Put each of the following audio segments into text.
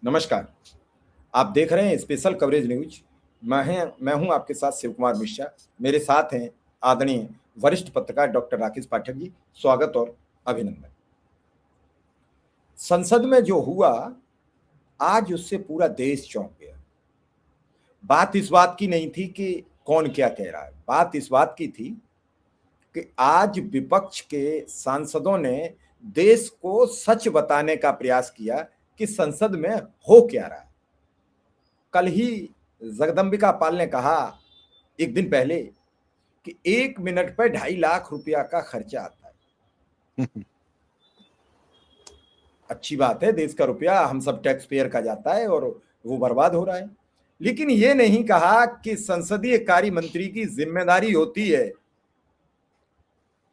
नमस्कार। आप देख रहे हैं स्पेशल कवरेज न्यूज। मैं हूं आपके साथ शिव कुमार मिश्रा। मेरे साथ हैं आदरणीय वरिष्ठ पत्रकार डॉक्टर राकेश पाठक जी। स्वागत और अभिनंदन। संसद में जो हुआ, आज उससे पूरा देश चौंक गया। बात इस बात की नहीं थी कि कौन क्या कह रहा है, बात इस बात की थी कि आज विपक्ष के सांसदों ने देश को सच बताने का प्रयास किया कि संसद में हो क्या रहा है। कल ही जगदम्बिका पाल ने कहा, एक दिन पहले, कि 1 मिनट पर 2.5 लाख रुपया का खर्चा आता है। अच्छी बात है, देश का रुपया हम सब टैक्स पेयर का जाता है और वो बर्बाद हो रहा है। लेकिन ये नहीं कहा कि संसदीय कार्य मंत्री की जिम्मेदारी होती है,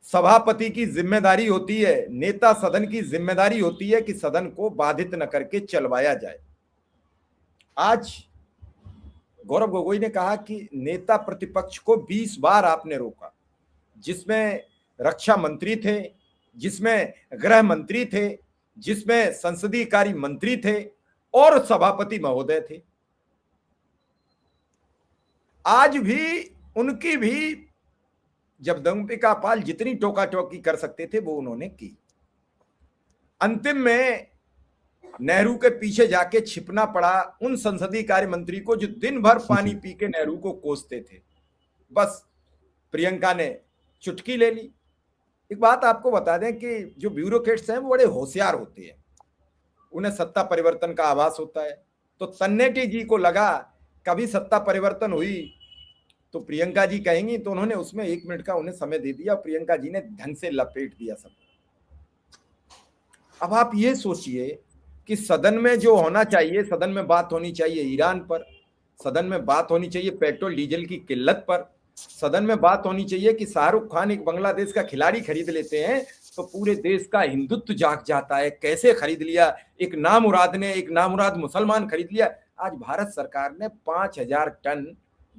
सभापति की जिम्मेदारी होती है, नेता सदन की जिम्मेदारी होती है कि सदन को बाधित न करके चलवाया जाए। आज गौरव गोगोई ने कहा कि नेता प्रतिपक्ष को 20 बार आपने रोका, जिसमें रक्षा मंत्री थे, जिसमें गृह मंत्री थे, जिसमें संसदीय कार्य मंत्री थे और सभापति महोदय थे। आज भी उनकी भी जगदम्बिका पाल जितनी टोका टोकी कर सकते थे वो उन्होंने की। अंतिम में नेहरू के पीछे जाके छिपना पड़ा उन संसदीय कार्य मंत्री को जो दिन भर पानी पी के नेहरू को कोसते थे। बस प्रियंका ने चुटकी ले ली। एक बात आपको बता दें कि जो ब्यूरोक्रेट्स हैं वो बड़े होशियार होते हैं, उन्हें सत्ता परिवर्तन का आभास होता है। तो तन्नेटी जी को लगा कभी सत्ता परिवर्तन हुई तो प्रियंका जी कहेंगी, तो उन्होंने उसमें 1 मिनट का उन्हें समय दे दिया और प्रियंका जी ने ढंग से लपेट दिया सब। अब आप ये सोचिए कि सदन में जो होना चाहिए, सदन में बात होनी चाहिए ईरान पर, सदन में बात होनी चाहिए पेट्रोल डीजल की किल्लत पर, सदन में बात होनी चाहिए कि शाहरुख खान एक बांग्लादेश का खिलाड़ी खरीद लेते हैं तो पूरे देश का हिंदुत्व जाग जाता है, कैसे खरीद लिया, एक नामुराद ने, एक नामुराद मुसलमान खरीद लिया। आज भारत सरकार ने 5,000 टन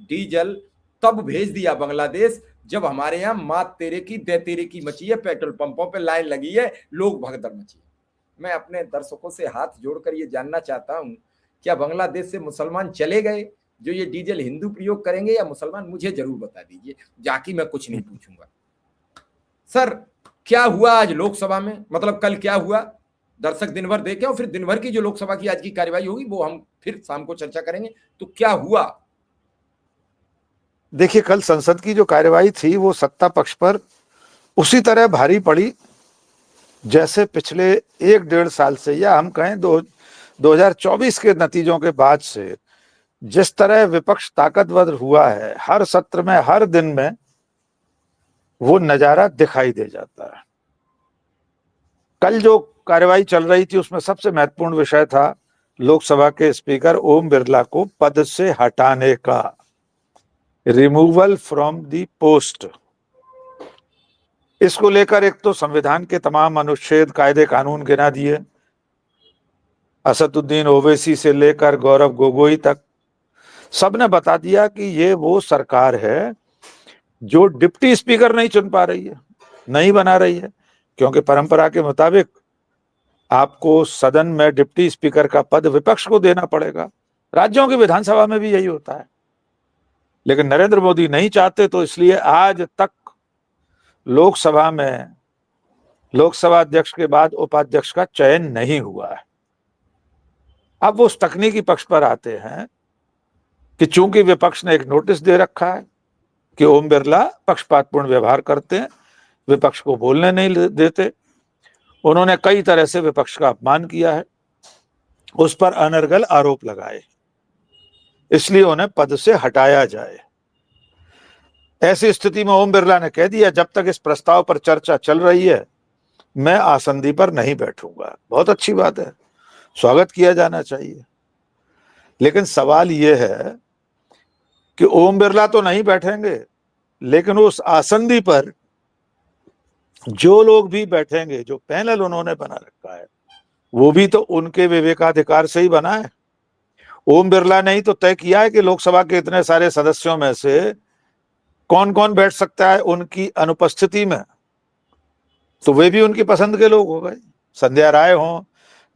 डीजल तब भेज दिया बांग्लादेश जब हमारे यहाँ मात तेरे की दे तेरे की मची है, पेट्रोल पंपों पे लाइन लगी है, लोग भगदड़ मची है। मैं अपने दर्शकों से हाथ जोड़कर ये जानना चाहता हूं, क्या बांग्लादेश से मुसलमान चले गए जो ये डीजल हिंदू प्रयोग करेंगे या मुसलमान? मुझे जरूर बता दीजिए, जाकि मैं कुछ नहीं पूछूंगा। सर, क्या हुआ आज लोकसभा में, मतलब कल क्या हुआ? दर्शक दिन भर देखे और फिर दिन भर की जो लोकसभा की आज की कार्यवाही होगी वो हम फिर शाम को चर्चा करेंगे। तो क्या हुआ? देखिए, कल संसद की जो कार्यवाही थी वो सत्ता पक्ष पर उसी तरह भारी पड़ी जैसे पिछले 1-1.5 साल से, या हम कहें 2024 के नतीजों के बाद से जिस तरह विपक्ष ताकतवर हुआ है, हर सत्र में, हर दिन में वो नजारा दिखाई दे जाता है। कल जो कार्यवाही चल रही थी उसमें सबसे महत्वपूर्ण विषय था लोकसभा के स्पीकर ओम बिरला को पद से हटाने का, रिमूवल फ्रॉम दी पोस्ट। इसको लेकर एक तो संविधान के तमाम अनुच्छेद, कायदे कानून गिना दिए, असदुद्दीन ओवैसी से लेकर गौरव गोगोई तक सबने बता दिया कि ये वो सरकार है जो डिप्टी स्पीकर नहीं चुन पा रही है, नहीं बना रही है, क्योंकि परंपरा के मुताबिक आपको सदन में डिप्टी स्पीकर का पद विपक्ष को देना पड़ेगा। राज्यों की विधानसभा में भी यही होता है, लेकिन नरेंद्र मोदी नहीं चाहते, तो इसलिए आज तक लोकसभा में लोकसभा अध्यक्ष के बाद उपाध्यक्ष का चयन नहीं हुआ है। अब वो उस तकनीकी पक्ष पर आते हैं कि चूंकि विपक्ष ने एक नोटिस दे रखा है कि ओम बिरला पक्षपातपूर्ण व्यवहार करते हैं, विपक्ष को बोलने नहीं देते, उन्होंने कई तरह से विपक्ष का अपमान किया है, उस पर अनर्गल आरोप लगाए, इसलिए उन्हें पद से हटाया जाए। ऐसी स्थिति में ओम बिरला ने कह दिया, जब तक इस प्रस्ताव पर चर्चा चल रही है मैं आसंदी पर नहीं बैठूंगा। बहुत अच्छी बात है, स्वागत किया जाना चाहिए, लेकिन सवाल यह है कि ओम बिरला तो नहीं बैठेंगे, लेकिन उस आसंदी पर जो लोग भी बैठेंगे, जो पैनल उन्होंने बना रखा है, वो भी तो उनके विवेकाधिकार से ही बना है। ओम बिरला ने ही तो तय किया है कि लोकसभा के इतने सारे सदस्यों में से कौन कौन बैठ सकता है उनकी अनुपस्थिति में, तो वे भी उनकी पसंद के लोग हो गए, संध्या राय हो,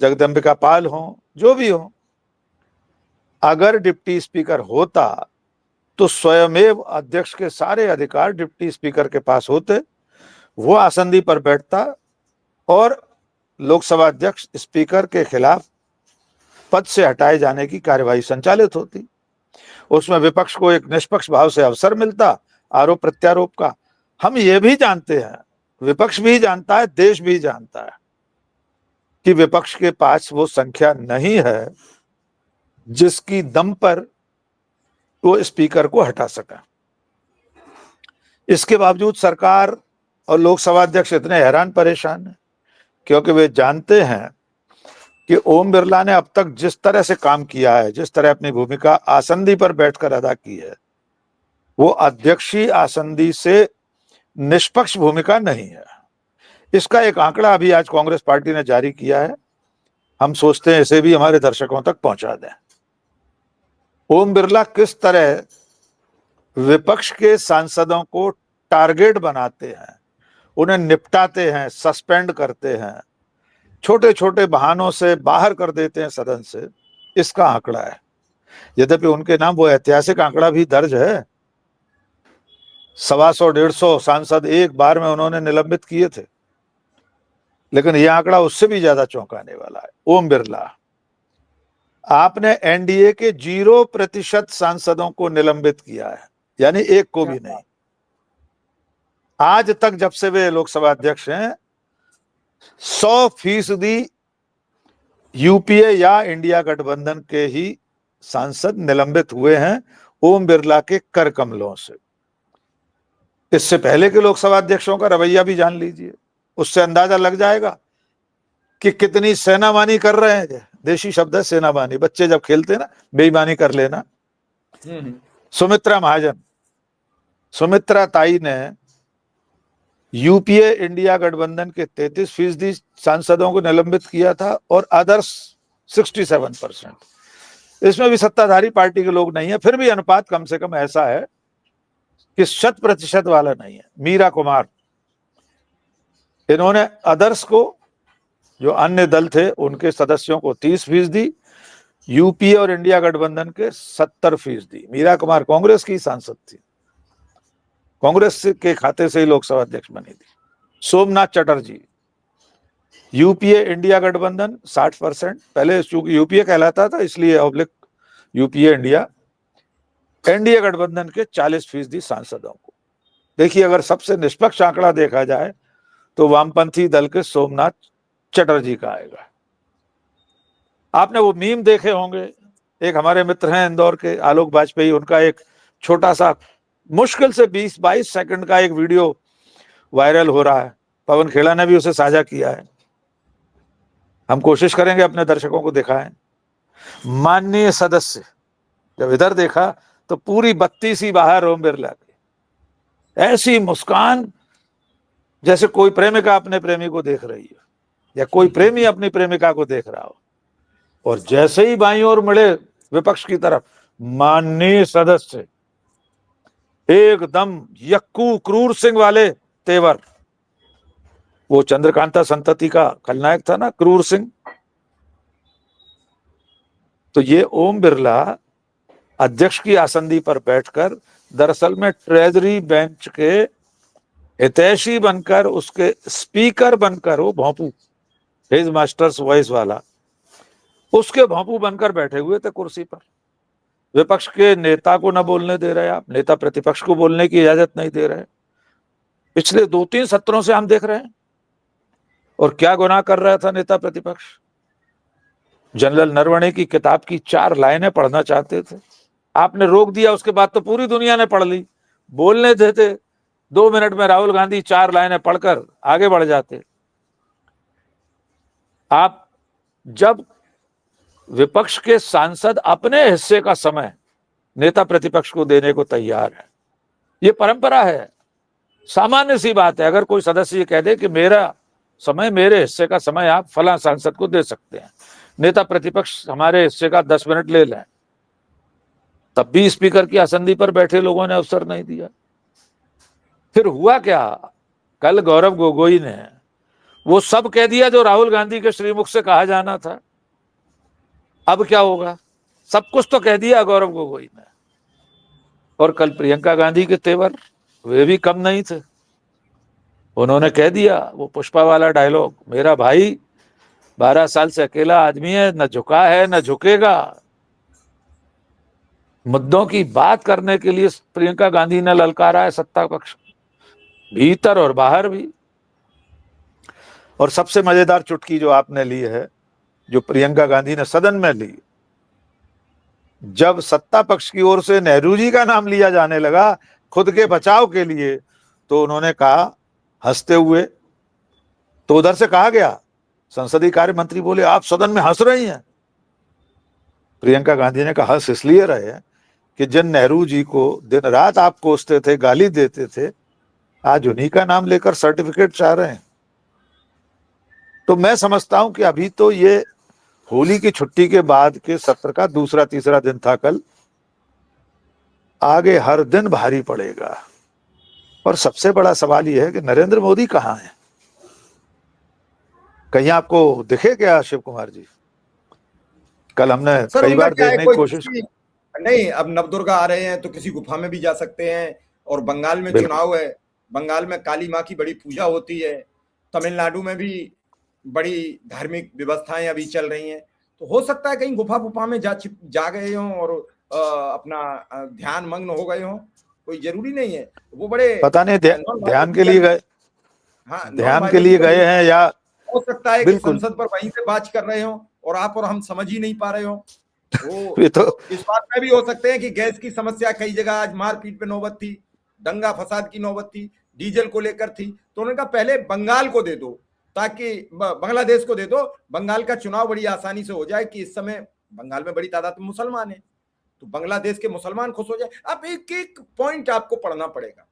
जगदम्बिका पाल हो, जो भी हो। अगर डिप्टी स्पीकर होता तो स्वयमेव अध्यक्ष के सारे अधिकार डिप्टी स्पीकर के पास होते, वो आसंदी पर बैठता और लोकसभा अध्यक्ष स्पीकर के खिलाफ पद से हटाए जाने की कार्यवाही संचालित होती। उसमें विपक्ष को एक निष्पक्ष भाव से अवसर मिलता आरोप प्रत्यारोप का। हम ये भी जानते हैं, विपक्ष भी जानता है, देश भी जानता है कि विपक्ष के पास वो संख्या नहीं है जिसकी दम पर वो स्पीकर को हटा सका। इसके बावजूद सरकार और लोकसभा अध्यक्ष इतने हैरान परेशान हैं क्योंकि वे जानते हैं कि ओम बिरला ने अब तक जिस तरह से काम किया है, जिस तरह अपनी भूमिका आसंदी पर बैठकर अदा की है, वो अध्यक्षीय आसंदी से निष्पक्ष भूमिका नहीं है। इसका एक आंकड़ा अभी आज कांग्रेस पार्टी ने जारी किया है, हम सोचते हैं इसे भी हमारे दर्शकों तक पहुंचा दें। ओम बिरला किस तरह विपक्ष के सांसदों को टारगेट बनाते हैं, उन्हें निपटाते हैं, सस्पेंड करते हैं, छोटे छोटे बहानों से बाहर कर देते हैं सदन से, इसका आंकड़ा है। यद्यपि उनके नाम वो ऐतिहासिक आंकड़ा भी दर्ज है, 125-150 सांसद एक बार में उन्होंने निलंबित किए थे, लेकिन यह आंकड़ा उससे भी ज्यादा चौंकाने वाला है। ओम बिरला, आपने एनडीए के 0% सांसदों को निलंबित किया है, यानी एक को भी नहीं। आज तक जब से वे लोकसभा अध्यक्ष हैं 100% यूपीए या इंडिया गठबंधन के ही सांसद निलंबित हुए हैं ओम बिरला के कर कमलों से। इससे पहले के लोकसभा अध्यक्षों का रवैया भी जान लीजिए, उससे अंदाजा लग जाएगा कि कितनी सेनामानी कर रहे हैं। देशी शब्द है सेनामानी, बच्चे जब खेलते ना, बेईमानी कर लेना। सुमित्रा महाजन, सुमित्रा ताई ने यूपीए इंडिया गठबंधन के 33% सांसदों को निलंबित किया था और अदर्स 67%। इसमें भी सत्ताधारी पार्टी के लोग नहीं है, फिर भी अनुपात कम से कम ऐसा है कि 100% वाला नहीं है। मीरा कुमार, इन्होंने अदर्स को, जो अन्य दल थे उनके सदस्यों को 30%, यूपीए और इंडिया गठबंधन के 70%। मीरा कुमार कांग्रेस की सांसद थी, कांग्रेस के खाते से ही लोकसभा अध्यक्ष बनी थी। सोमनाथ चटर्जी, यूपीए इंडिया गठबंधन 60%, पहले चूंकि यूपीए कहलाता था इसलिए ऑब्लिक यूपीए इंडिया, एनडीए गठबंधन के 40% सांसदों को। देखिए, अगर सबसे निष्पक्ष आंकड़ा देखा जाए तो वामपंथी दल के सोमनाथ चटर्जी का आएगा। आपने वो मीम देखे होंगे, एक हमारे मित्र हैं इंदौर के आलोक वाजपेयी, उनका एक छोटा सा मुश्किल से 20-22 सेकंड का एक वीडियो वायरल हो रहा है, पवन खेड़ा ने भी उसे साझा किया है। हम कोशिश करेंगे अपने दर्शकों को दिखाएं। माननीय सदस्य, जब इधर देखा तो पूरी 32 ही बाहर ओम बिरला की, ऐसी मुस्कान जैसे कोई प्रेमिका अपने प्रेमी को देख रही है या कोई प्रेमी अपनी प्रेमिका को देख रहा हो। और जैसे ही बाईं ओर मुड़े विपक्ष की तरफ, माननीय सदस्य एकदम यक्कू क्रूर सिंह वाले तेवर। वो चंद्रकांता संतति का खलनायक था ना, क्रूर सिंह। तो ये ओम बिरला अध्यक्ष की आसंदी पर बैठकर दरअसल में ट्रेजरी बेंच के हितैषी बनकर, उसके स्पीकर बनकर, वो भोंपू, हिज मास्टर्स वॉइस वाला, उसके भोंपू बनकर बैठे हुए थे कुर्सी पर। विपक्ष के नेता को न बोलने दे रहे आप, नेता प्रतिपक्ष को बोलने की इजाजत नहीं दे रहे। पिछले 2-3 सत्रों से हम देख रहे हैं। और क्या गुनाह कर रहा था नेता प्रतिपक्ष? जनरल नरवणे की किताब की 4 लाइनें पढ़ना चाहते थे, आपने रोक दिया। उसके बाद तो पूरी दुनिया ने पढ़ ली। बोलने देते 2 मिनट में राहुल गांधी 4 लाइनें पढ़कर आगे बढ़ जाते। आप जब विपक्ष के सांसद अपने हिस्से का समय नेता प्रतिपक्ष को देने को तैयार है, ये परंपरा है, सामान्य सी बात है। अगर कोई सदस्य ये कह दे कि मेरा समय, मेरे हिस्से का समय आप फलां सांसद को दे सकते हैं, नेता प्रतिपक्ष हमारे हिस्से का 10 मिनट ले लें, तब भी स्पीकर की आसंदी पर बैठे लोगों ने अवसर नहीं दिया। फिर हुआ क्या? कल गौरव गोगोई ने वो सब कह दिया जो राहुल गांधी के श्रीमुख से कहा जाना था। अब क्या होगा? सब कुछ तो कह दिया गौरव गोगोई ने। और कल प्रियंका गांधी के तेवर वे भी कम नहीं थे। उन्होंने कह दिया वो पुष्पा वाला डायलॉग, मेरा भाई 12 साल से अकेला आदमी है, न झुका है न झुकेगा। मुद्दों की बात करने के लिए प्रियंका गांधी ने ललकारा है सत्ता पक्ष, भीतर और बाहर भी। और सबसे मजेदार चुटकी जो आपने ली है, जो प्रियंका गांधी ने सदन में ली, जब सत्ता पक्ष की ओर से नेहरू जी का नाम लिया जाने लगा खुद के बचाव के लिए, तो उन्होंने कहा हंसते हुए, तो उधर से कहा गया, संसदीय कार्य मंत्री बोले आप सदन में हंस रही हैं। प्रियंका गांधी ने कहा हंस इसलिए रहे हैं कि जिन नेहरू जी को दिन रात आप कोसते थे, गाली देते थे, आज उन्हीं का नाम लेकर सर्टिफिकेट चाह रहे हैं। तो मैं समझता हूं कि अभी तो ये होली की छुट्टी के बाद के सत्र का दूसरा तीसरा दिन था कल, आगे हर दिन भारी पड़ेगा। और सबसे बड़ा सवाल यह है कि नरेंद्र मोदी कहां है? कहीं आपको दिखे क्या शिव कुमार जी? कल हमने कई बार देखने की कोशिश की। नहीं, अब नवदुर्गा आ रहे हैं तो किसी गुफा में भी जा सकते हैं, और बंगाल में चुनाव है, बंगाल में काली माँ की बड़ी पूजा होती है, तमिलनाडु में भी बड़ी धार्मिक व्यवस्थाएं अभी चल रही हैं, तो हो सकता है कहीं गुफा में जा गए हों और अपना ध्यान मग्न हो गए हों, कोई जरूरी नहीं है। वो बड़े पता नहीं ध्यान के लिए गए, हाँ ध्यान के लिए गए हैं, या हो सकता है कि संसद पर वहीं से बात कर रहे हो और आप और हम समझ ही नहीं पा रहे हो। वो तो इस बात में भी हो सकते हैं कि गैस की समस्या कई जगह आज मारपीट पे नौबत थी, दंगा फसाद की नौबत थी, डीजल को लेकर थी, तो उन्होंने कहा पहले बंगाल को दे दो, ताकि बांग्लादेश को दे दो, बंगाल का चुनाव बड़ी आसानी से हो जाए, कि इस समय बंगाल में बड़ी तादाद में मुसलमान है, तो बांग्लादेश के मुसलमान खुश हो जाए। अब एक एक पॉइंट आपको पढ़ना पड़ेगा,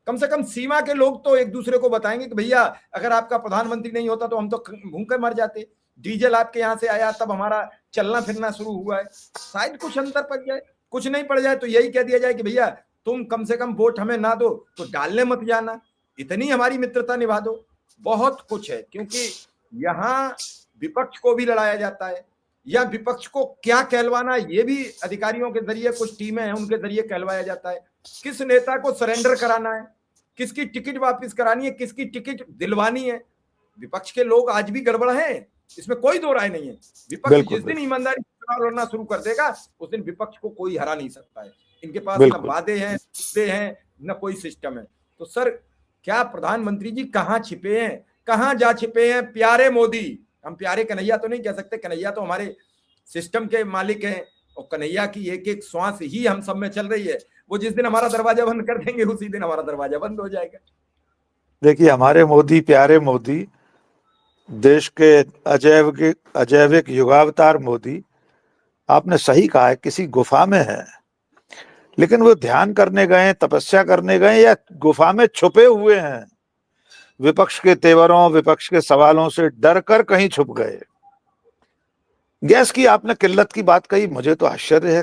कम से कम सीमा के लोग तो एक दूसरे को बताएंगे कि भैया अगर आपका प्रधानमंत्री नहीं होता तो हम तो भूखे मर जाते, डीजल आपके यहां से आया तब हमारा चलना फिरना शुरू हुआ है, शायद कुछ अंतर पड़ जाए, कुछ नहीं पड़ जाए तो यही कह दिया जाए कि भैया तुम कम से कम वोट हमें ना दो तो डालने मत जाना, इतनी हमारी मित्रता निभा दो। बहुत कुछ है, क्योंकि यहाँ विपक्ष को भी लड़ाया जाता है, या विपक्ष को क्या कहलवाना ये भी अधिकारियों के जरिए, कुछ टीमें हैं उनके जरिए कहलवाया जाता है, किस नेता को सरेंडर कराना है, किसकी टिकट वापस करानी है, किसकी टिकट दिलवानी है। विपक्ष के लोग आज भी गड़बड़ हैं, इसमें कोई दो राय नहीं है। विपक्ष जिस दिन ईमानदारी से चुनाव लड़ना शुरू कर देगा उस दिन विपक्ष को कोई हरा नहीं सकता है। इनके पास न वादे हैं, मुद्दे हैं, न कोई सिस्टम है। तो सर क्या प्रधानमंत्री जी कहाँ छिपे हैं, कहाँ जा छिपे हैं प्यारे मोदी? हम प्यारे कन्हैया तो नहीं कह सकते, कन्हैया तो हमारे सिस्टम के मालिक हैं, और कन्हैया की एक एक श्वास ही हम सब में चल रही है। वो जिस दिन हमारा दरवाजा बंद कर देंगे उसी दिन हमारा दरवाजा बंद हो जाएगा। देखिए हमारे मोदी, प्यारे मोदी, देश के अजैविक युगावतार मोदी, आपने सही कहा है, किसी गुफा में है, लेकिन वो ध्यान करने गए, तपस्या करने गए, या गुफा में छुपे हुए हैं, विपक्ष के तेवरों, विपक्ष के सवालों से डर कर कहीं छुप गए। गैस की आपने किल्लत की बात कही, मुझे तो आश्चर्य है,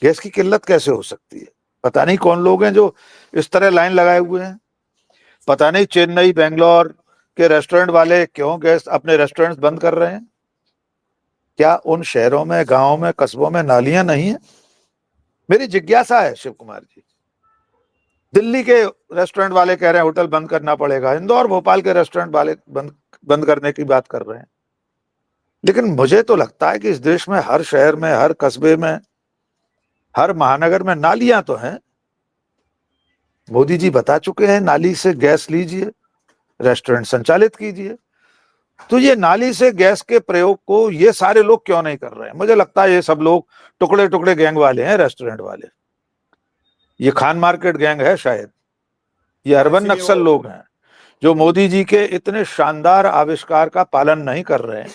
गैस की किल्लत कैसे हो सकती है? पता नहीं कौन लोग हैं जो इस तरह लाइन लगाए हुए हैं। पता नहीं चेन्नई, बेंगलोर के रेस्टोरेंट वाले क्यों गैस अपने रेस्टोरेंट्स बंद कर रहे हैं? क्या उन शहरों में, गांवों में, कस्बों में नालियां नहीं है? मेरी जिज्ञासा है शिव कुमार जी। दिल्ली के रेस्टोरेंट वाले कह रहे हैं होटल बंद करना पड़ेगा, इंदौर भोपाल के रेस्टोरेंट वाले बंद करने की बात कर रहे हैं, लेकिन मुझे तो लगता है कि इस देश में हर शहर में, हर कस्बे में, हर महानगर में नालियां तो हैं। मोदी जी बता चुके हैं नाली से गैस लीजिए, रेस्टोरेंट संचालित कीजिए। तो ये नाली से गैस के प्रयोग को ये सारे लोग क्यों नहीं कर रहे हैं? मुझे लगता है ये सब लोग टुकड़े टुकड़े गैंग वाले हैं, रेस्टोरेंट वाले। ये खान मार्केट गैंग है शायद, ये अर्बन नक्सल लोग हैं जो मोदी जी के इतने शानदार आविष्कार का पालन नहीं कर रहे हैं,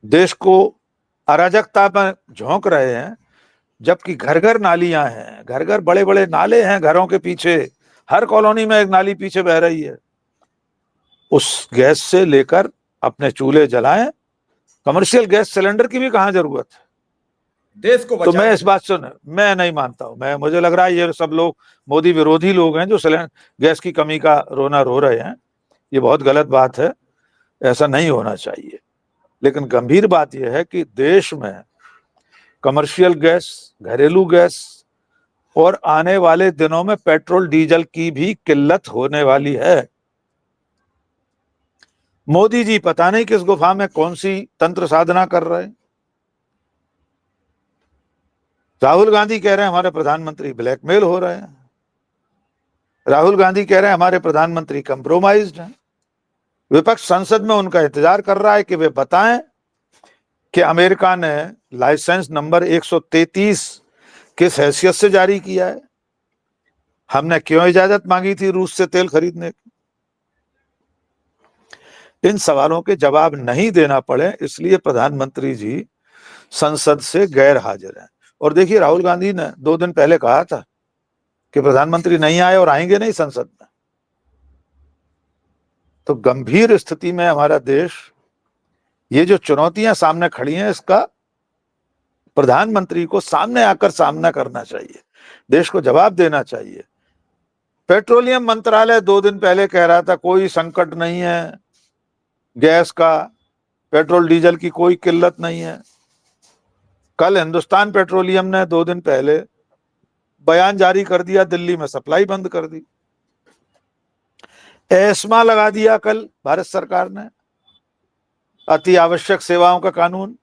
देश को अराजकता में झोंक रहे हैं, जबकि घर घर नालियां हैं, घर घर बड़े बड़े नाले हैं घरों के पीछे, हर कॉलोनी में एक नाली पीछे बह रही है। उस गैस से लेकर अपने चूल्हे जलाएं, कमर्शियल गैस सिलेंडर की भी कहां जरूरत है? देश को तो मैं इस बात से मैं नहीं मानता हूं। मुझे लग रहा है ये सब लोग मोदी विरोधी लोग हैं जो गैस की कमी का रोना रो रहे हैं। ये बहुत गलत बात है, ऐसा नहीं होना चाहिए। लेकिन गंभीर बात यह है कि देश में कमर्शियल गैस, घरेलू गैस, और आने वाले दिनों में पेट्रोल डीजल की भी किल्लत होने वाली है। मोदी जी पता नहीं किस गुफा में कौन सी तंत्र साधना कर रहे हैं। राहुल गांधी कह रहे हैं हमारे प्रधानमंत्री ब्लैकमेल हो रहे हैं। राहुल गांधी कह रहे हैं हमारे प्रधानमंत्री कंप्रोमाइज्ड हैं। विपक्ष संसद में उनका इंतजार कर रहा है कि वे बताएं कि अमेरिका ने लाइसेंस नंबर 133 किस हैसियत से जारी किया है, हमने क्यों इजाजत मांगी थी रूस से तेल खरीदने की। इन सवालों के जवाब नहीं देना पड़े इसलिए प्रधानमंत्री जी संसद से गैर हाजिर हैं। और देखिए राहुल गांधी ने 2 दिन पहले कहा था कि प्रधानमंत्री नहीं आए और आएंगे नहीं संसद में। तो गंभीर स्थिति में हमारा देश, ये जो चुनौतियां सामने खड़ी हैं इसका प्रधानमंत्री को सामने आकर सामना करना चाहिए, देश को जवाब देना चाहिए। पेट्रोलियम मंत्रालय 2 दिन पहले कह रहा था कोई संकट नहीं है, गैस का, पेट्रोल डीजल की कोई किल्लत नहीं है। कल हिंदुस्तान पेट्रोलियम ने 2 दिन पहले बयान जारी कर दिया, दिल्ली में सप्लाई बंद कर दी। एस्मा लगा दिया कल भारत सरकार ने, अति आवश्यक सेवाओं का कानून।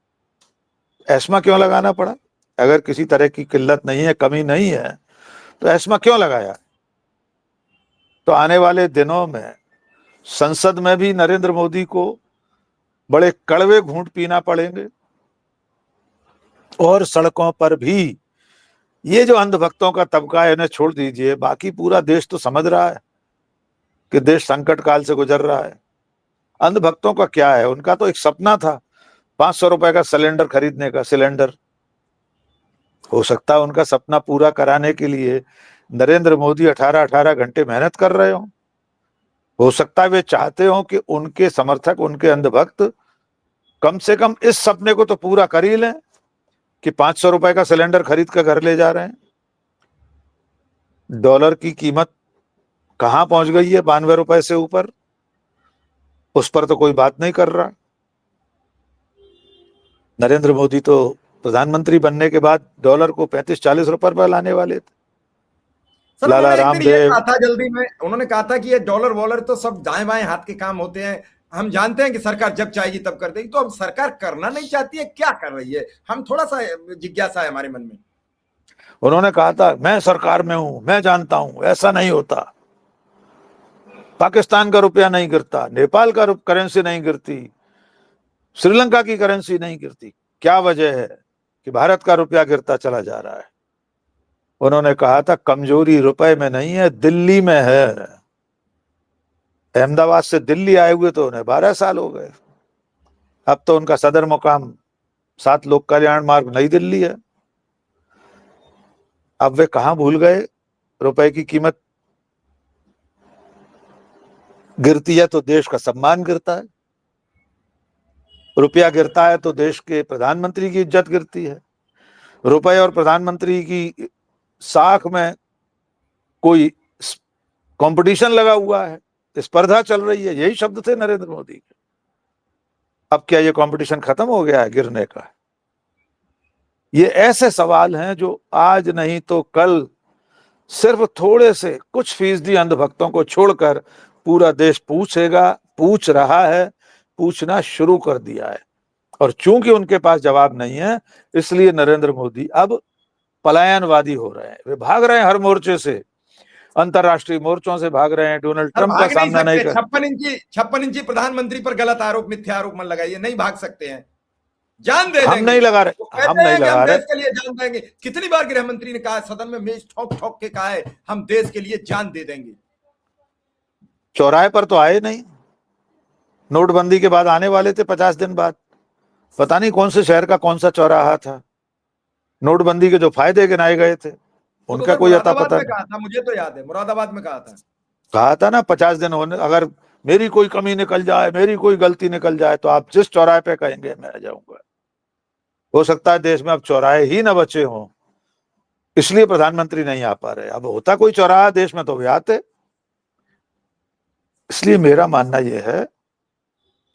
एस्मा क्यों लगाना पड़ा? अगर किसी तरह की किल्लत नहीं है, कमी नहीं है, तो एस्मा क्यों लगाया? तो आने वाले दिनों में संसद में भी नरेंद्र मोदी को बड़े कड़वे घूंट पीना पड़ेंगे और सड़कों पर भी ये जो अंधभक्तों का तबका है इन्हें छोड़ दीजिए, बाकी पूरा देश तो समझ रहा है कि देश संकट काल से गुजर रहा है। अंधभक्तों का क्या है, उनका तो एक सपना था 500 रुपए का सिलेंडर खरीदने का। सिलेंडर हो सकता है उनका सपना पूरा कराने के लिए नरेंद्र मोदी 18-18 घंटे मेहनत कर रहे हो सकता है वे चाहते हो कि उनके समर्थक, उनके अंधभक्त कम से कम इस सपने को तो पूरा कर ही लें कि 500 रुपए का सिलेंडर खरीद कर घर ले जा रहे हैं। डॉलर की कीमत कहां पहुंच गई है? 92 रुपए से ऊपर। उस पर तो कोई बात नहीं कर रहा। नरेंद्र मोदी तो प्रधानमंत्री बनने के बाद डॉलर को 35-40 रुपए पर लाने वाले थे। सर लाला उन्होंने एक दिन ये रामदेव, कहा था जल्दी में, उन्होंने कहा था कि ये डॉलर वॉलर तो सब दाएं बाएं हाथ के काम होते हैं, हम जानते हैं कि सरकार जब चाहेगी तब कर देगी। तो अब सरकार करना नहीं चाहती है, क्या कर रही है? हम थोड़ा सा जिज्ञासा है हमारे मन में। उन्होंने कहा था मैं सरकार में हूं, मैं जानता हूं, ऐसा नहीं होता। पाकिस्तान का रुपया नहीं गिरता, नेपाल का करेंसी नहीं गिरती, श्रीलंका की करेंसी नहीं गिरती। क्या वजह है कि भारत का रुपया गिरता चला जा रहा है? उन्होंने कहा था कमजोरी रुपए में नहीं है, दिल्ली में है। अहमदाबाद से दिल्ली आए हुए तो उन्हें 12 साल हो गए। अब तो उनका सदर मुकाम 7 लोक कल्याण मार्ग नई दिल्ली है। अब वे कहां भूल गए? रुपए की कीमत गिरती है तो देश का सम्मान गिरता है, रुपया गिरता है तो देश के प्रधानमंत्री की इज्जत गिरती है। रुपए और प्रधानमंत्री की साख में कोई कंपटीशन लगा हुआ है, स्पर्धा चल रही है, यही शब्द थे नरेंद्र मोदी के। अब क्या ये कंपटीशन खत्म हो गया है गिरने का? ये ऐसे सवाल हैं जो आज नहीं तो कल सिर्फ थोड़े से कुछ फीसदी अंधभक्तों को छोड़कर पूरा देश पूछेगा, पूछ रहा है, पूछना शुरू कर दिया है। और चूंकि उनके पास जवाब नहीं है इसलिए नरेंद्र मोदी अब पलायनवादी हो रहे हैं। वे भाग रहे हैं हर मोर्चे से, अंतरराष्ट्रीय मोर्चों से भाग रहे हैं। डोनाल्ड ट्रंप का भाग नहीं सामना नहीं सकते। कर 56 इंची प्रधानमंत्री पर गलत आरोप, मिथ्या आरोप मत लगाइए, नहीं भाग सकते हैं, जान दे हम देंगे। नहीं लगा रहे, वो कहते हम नहीं हैं कि लगा हम रहे। देश के लिए जान देंगे। कितनी बार गृह मंत्री ने कहा सदन में, मेज ठोक ठोक के कहा है हम देश के लिए जान दे देंगे। चौराहे पर तो आए नहीं, नोटबंदी के बाद आने वाले थे 50 दिन बाद। पता नहीं कौन से शहर का कौन सा चौराहा था, नोटबंदी के जो फायदे गिनाए गए थे उनका कोई अता पता में कहा था, मुझे तो याद है मुरादाबाद में कहा था ना 50 दिन होने, अगर मेरी कोई कमी निकल जाए, मेरी कोई गलती निकल जाए तो आप जिस चौराहे पे कहेंगे मैं आ जाऊंगा। हो सकता है देश में अब चौराहे ही ना बचे हों, इसलिए प्रधानमंत्री नहीं आ पा रहे। अब होता कोई चौराहा देश में तो वे आते। इसलिए मेरा मानना यह है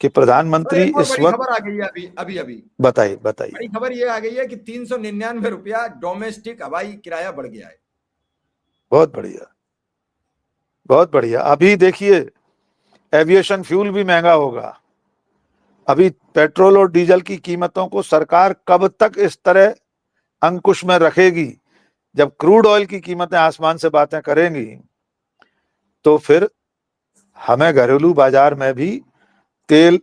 कि सर प्रधानमंत्री एक और इस बड़ी वक्त, खबर आ गई है अभी अभी अभी बताइए बताइए। बड़ी खबर ये आ गई है कि 399 रुपया डोमेस्टिक हवाई किराया बढ़ गया है। बहुत बढ़िया, बहुत बढ़िया। अभी देखिए एविएशन फ्यूल भी महंगा होगा। अभी पेट्रोल और डीजल की कीमतों को सरकार कब तक इस तरह अंकुश में रखेगी? जब क्रूड ऑयल की कीमतें आसमान से बातें करेंगी तो फिर हमें घरेलू बाजार में भी तेल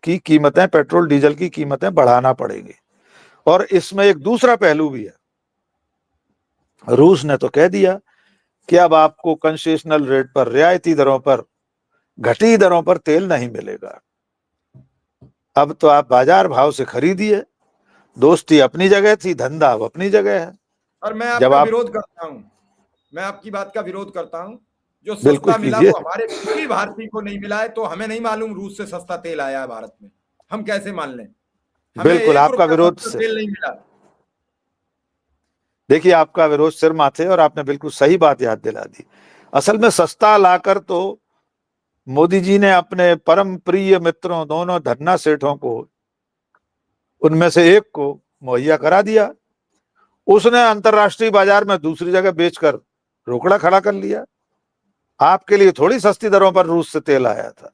की कीमतें, पेट्रोल डीजल की कीमतें बढ़ाना पड़ेगी। और इसमें एक दूसरा पहलू भी है। रूस ने तो कह दिया कि अब आपको कंसेशनल रेट पर, रियायती दरों पर, घटी दरों पर तेल नहीं मिलेगा। अब तो आप बाजार भाव से खरीदिए। दोस्ती अपनी जगह थी, धंधा अब अपनी जगह है। और मैं जब आपका आप, विरोध करता हूं, मैं आपकी बात का विरोध करता हूं। जो बिल्कुल सस्ता मिला कीजिए। वो हमारे किसी भारतीय को नहीं मिला है, तो हमें नहीं मालूम रूस से सस्ता तेल आया है भारत में, हम कैसे मान लें? हमें बिल्कुल एक आपका रुपया विरोध सस्ता से, तेल नहीं मिला। देखिए आपका विरोध सिर माथे, और आपने बिल्कुल सही बात याद दिला दी। असल में सस्ता लाकर तो मोदी जी ने अपने परम प्रिय मित्रों, दोनों धन्ना सेठों को, उनमें से एक को मुहैया करा दिया। उसने अंतरराष्ट्रीय बाजार में दूसरी जगह बेचकर रोकड़ा खड़ा कर लिया। आपके लिए थोड़ी सस्ती दरों पर रूस से तेल आया था।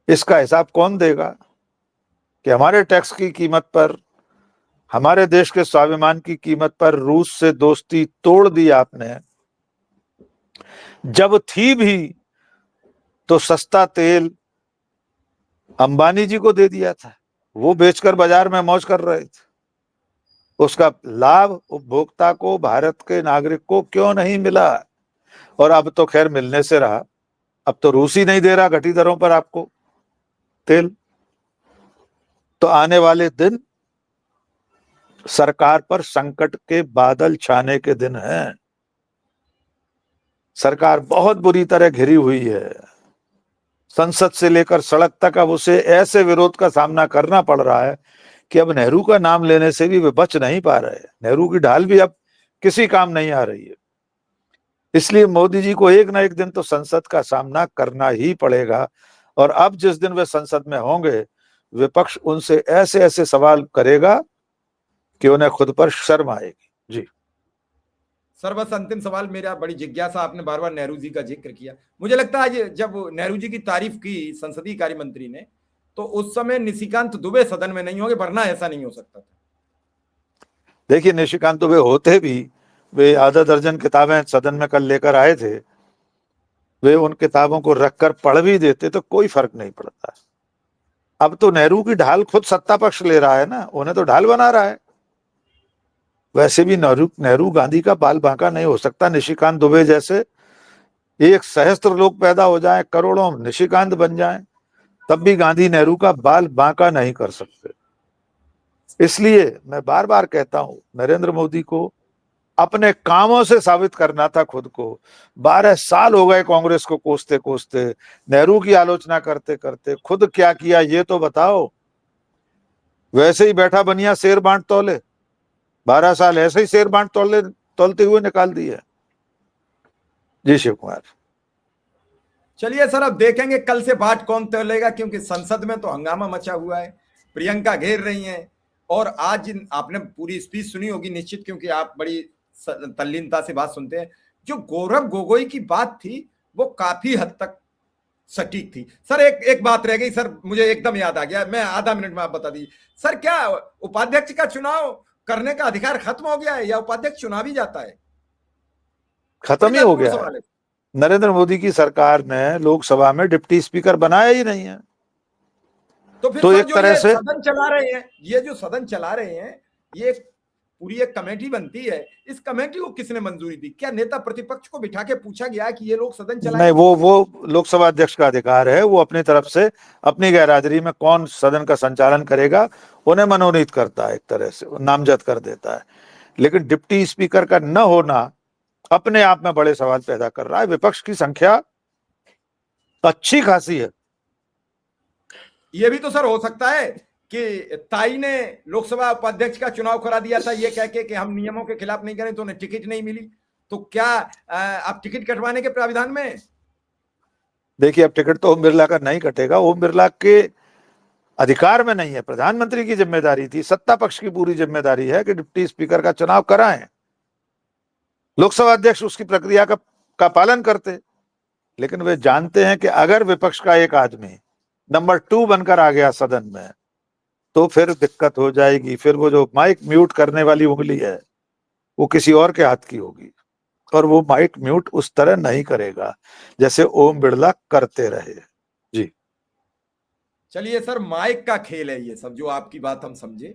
इसका हिसाब कौन देगा कि हमारे टैक्स की कीमत पर, हमारे देश के स्वाभिमान की कीमत पर रूस से दोस्ती तोड़ दी आपने? जब थी भी तो सस्ता तेल अंबानी जी को दे दिया था, वो बेचकर बाजार में मौज कर रहे थे। उसका लाभ उपभोक्ता को, भारत के नागरिक को क्यों नहीं मिला? और अब तो खैर मिलने से रहा। अब तो रूस ही नहीं दे रहा घटी दरों पर आपको तेल। तो आने वाले दिन सरकार पर संकट के बादल छाने के दिन हैं। सरकार बहुत बुरी तरह घिरी हुई है। संसद से लेकर सड़क तक अब उसे ऐसे विरोध का सामना करना पड़ रहा है कि अब नेहरू का नाम लेने से भी वे बच नहीं पा रहे। नेहरू की ढाल भी अब किसी काम नहीं आ रही है। इसलिए मोदी जी को एक ना एक दिन तो संसद का सामना करना ही पड़ेगा। और अब जिस दिन वे संसद में होंगे, विपक्ष उनसे ऐसे ऐसे सवाल करेगा कि उन्हें खुद पर शर्म आएगी। जी सर बस अंतिम सवाल मेरा, बड़ी जिज्ञासा, आपने बार बार नेहरू जी का जिक्र किया। मुझे लगता है जब नेहरू जी की तारीफ की संसदीय कार्य मंत्री ने, तो उस समय निशिकांत दुबे सदन में नहीं होंगे, वरना ऐसा नहीं हो सकता था। देखिए निशिकांत दुबे होते भी, वे आधा दर्जन किताबें सदन में कल लेकर आए थे, वे उन किताबों को रखकर पढ़ भी देते तो कोई फर्क नहीं पड़ता। अब तो नेहरू की ढाल खुद सत्ता पक्ष ले रहा है ना, उन्हें तो ढाल बना रहा है। वैसे भी नेहरू नेहरू गांधी का बाल बांका नहीं हो सकता। निशिकांत दुबे जैसे एक सहस्त्र लोग पैदा हो जाएं, करोड़ों निशिकांत बन जाएं, तब भी गांधी नेहरू का बाल बांका नहीं कर सकते। इसलिए मैं बार बार कहता हूं, नरेंद्र मोदी को अपने कामों से साबित करना था खुद को। 12 साल हो गए कांग्रेस को कोसते कोसते, नेहरू की आलोचना करते करते। खुद क्या किया ये तो बताओ। वैसे ही बैठा बनिया शेर बांट तौले, 12 साल ऐसे ही शेर बांट तौलते हुए निकाल दिए। जी शिव कुमार। चलिए सर, अब देखेंगे कल से बाट कौन तोलेगा, क्योंकि संसद में तो हंगामा मचा हुआ है, प्रियंका घेर रही हैं। और आज आपने पूरी स्पीच सुनी होगी निश्चित, क्योंकि आप बड़ी तल्लीनता से बात सुनते हैं। जो गौरव गोगोई की बात थी वो काफी हद तक सटीक थी। सर एक एक बात रह गई सर, मुझे एकदम याद आ गया, मैं आधा मिनट में आप बता दीजिए सर, क्या उपाध्यक्ष का चुनाव करने का अधिकार खत्म हो गया है, या उपाध्यक्ष चुनाव ही जाता है? खत्म बड़ी ही हो महत्वपूर्ण गया है। सवाल है। नरेंद्र मोदी की सरकार ने लोकसभा में डिप्टी स्पीकर बनाया ही नहीं है। तो फिर तो सर एक जो तरह ये से, सदन चला रहे हैं, ये जो सदन चला रहे हैं, ये पूरी एक कमेटी बनती है, इस कमेटी को किसने मंजूरी दी? क्या नेता प्रतिपक्ष को बिठा के पूछा गया कि ये लोग सदन नहीं, चलाएं? वो लोकसभा अध्यक्ष का अधिकार है। वो अपनी तरफ से अपनी गैरहाजिरी में कौन सदन का संचालन करेगा उन्हें मनोनीत करता है, एक तरह से नामजद कर देता है। लेकिन डिप्टी स्पीकर का न होना अपने आप में बड़े सवाल पैदा कर रहा है। विपक्ष की संख्या अच्छी खासी है। ये भी तो सर हो सकता है कि ताई ने लोकसभा उपाध्यक्ष का चुनाव करा दिया था, ये कह के कि हम नियमों के खिलाफ नहीं करें, तो उन्हें टिकट नहीं मिली। तो क्या आप टिकट कटवाने के प्राविधान में? देखिए अब टिकट तो ओम बिरला का नहीं कटेगा, ओम बिरला के अधिकार में नहीं है, प्रधानमंत्री की जिम्मेदारी थी, सत्ता पक्ष की पूरी जिम्मेदारी है कि डिप्टी स्पीकर का चुनाव कराएं। लोकसभा अध्यक्ष उसकी प्रक्रिया का पालन करते, लेकिन वे जानते हैं कि अगर विपक्ष का एक आदमी नंबर 2 बनकर आ गया सदन में तो फिर दिक्कत हो जाएगी, फिर वो जो माइक म्यूट करने वाली उंगली है वो किसी और के हाथ की होगी, और वो माइक म्यूट उस तरह नहीं करेगा जैसे ओम बिरला करते रहे। जी चलिए सर, माइक का खेल है ये सब, जो आपकी बात हम समझे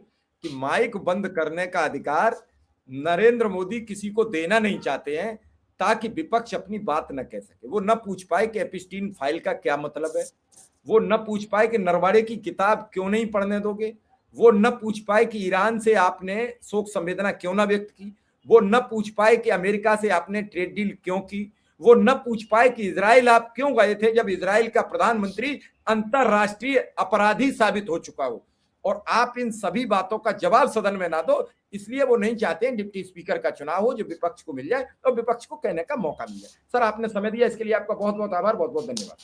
कि माइक बंद करने का अधिकार नरेंद्र मोदी किसी को देना नहीं चाहते हैं, ताकि विपक्ष अपनी बात न कह सके। वो न पूछ पाए कि एपिस्टीन फाइल का क्या मतलब है, वो न पूछ पाए कि नरवाड़े की किताब क्यों नहीं पढ़ने दोगे, वो न पूछ पाए कि ईरान से आपने शोक संवेदना क्यों ना व्यक्त की, वो न पूछ पाए कि अमेरिका से आपने ट्रेड डील क्यों की, वो न पूछ पाए कि इजराइल आप क्यों गए थे जब इजराइल का प्रधानमंत्री अंतरराष्ट्रीय अपराधी साबित हो चुका हो, और आप इन सभी बातों का जवाब सदन में ना दो। इसलिए वो नहीं चाहते हैं डिप्टी स्पीकर का चुनाव हो जो विपक्ष को मिल जाए और विपक्ष को कहने का मौका मिल जाए। सर, आपने समय दिया, इसके लिए आपका बहुत बहुत आभार, बहुत बहुत धन्यवाद।